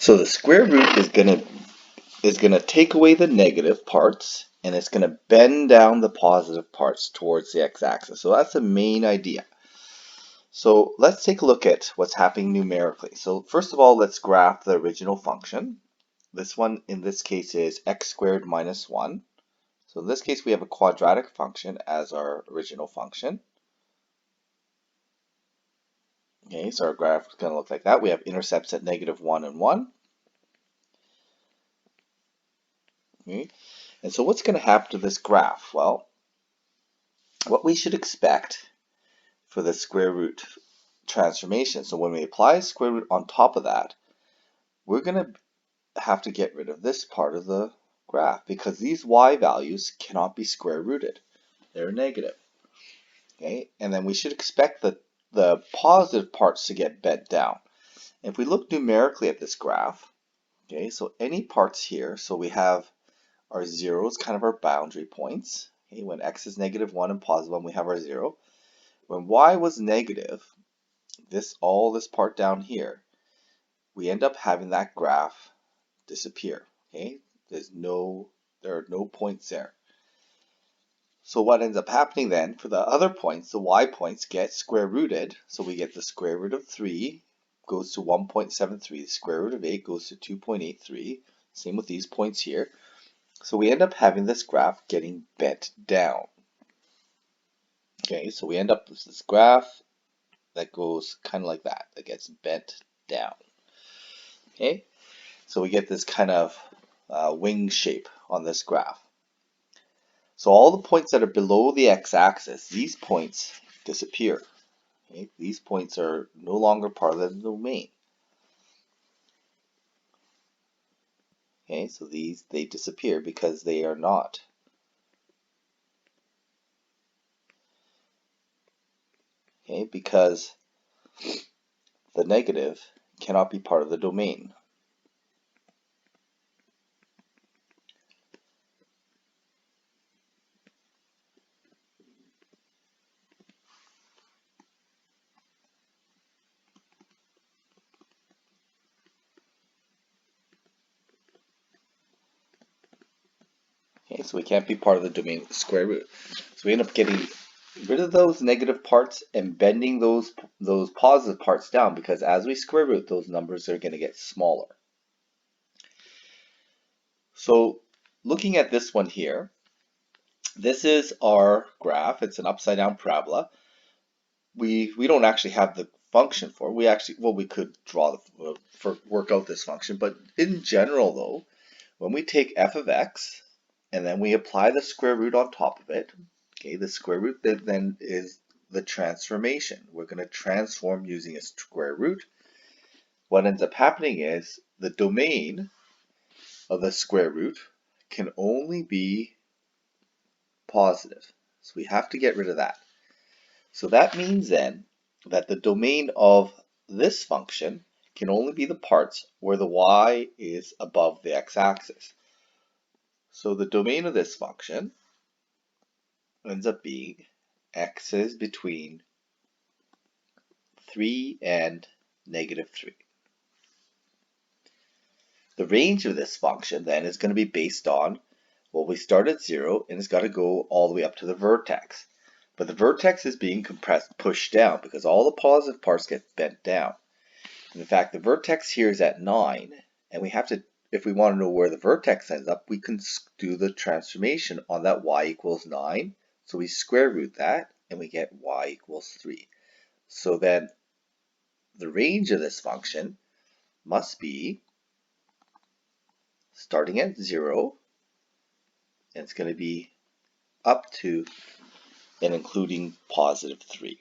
So the square root is gonna take away the negative parts and it's gonna bend down the positive parts towards the x-axis. So that's the main idea. So let's take a look at what's happening numerically. So first of all, let's graph the original function. This one in this case is x squared minus 1. So in this case we have a quadratic function as our original function. Okay, so our graph is going to look like that. We have intercepts at -1 and 1. Okay. And so what's going to happen to this graph? Well, what we should expect for the square root transformation. So when we apply square root on top of that, we're going to have to get rid of this part of the graph because these y values cannot be square rooted. They're negative. Okay, and then we should expect the positive parts to get bent down. If we look numerically at this graph, okay, so any parts here, so we have our zeros, kind of our boundary points. Okay, when x is -1 and +1, we have our 0. When y was negative, all this part down here, we end up having that graph disappear. Okay, there are no points there. So what ends up happening then, for the other points, the y points get square rooted. So we get the square root of 3 goes to 1.73. The square root of 8 goes to 2.83. Same with these points here. So we end up having this graph getting bent down. Okay, so we end up with this graph that goes kind of like that. That gets bent down. Okay, so we get this kind of wing shape on this graph. So all the points that are below the x-axis, these points disappear. Okay? These points are no longer part of the domain. Okay, so they disappear because they are not. Okay, because the negative cannot be part of the domain. Okay, so we can't be part of the domain with the square root. So we end up getting rid of those negative parts and bending those positive parts down because as we square root, those numbers are going to get smaller. So looking at this one here, this is our graph. It's an upside down parabola. We don't actually have the function for it. We could draw work out this function, but in general though, when we take f of x and then we apply the square root on top of it, okay, the square root then is the transformation. We're going to transform using a square root. What ends up happening is the domain of the square root can only be positive. So we have to get rid of that. So that means then that the domain of this function can only be the parts where the y is above the x-axis. So the domain of this function ends up being x is between 3 and -3. The range of this function then is going to be based on, well, we start at 0 and it's got to go all the way up to the vertex. But the vertex is being pushed down because all the positive parts get bent down. And in fact, the vertex here is at 9, and we have to, if we want to know where the vertex ends up, we can do the transformation on that y equals 9. So we square root that, and we get y equals 3. So then the range of this function must be starting at 0, and it's going to be up to and including +3.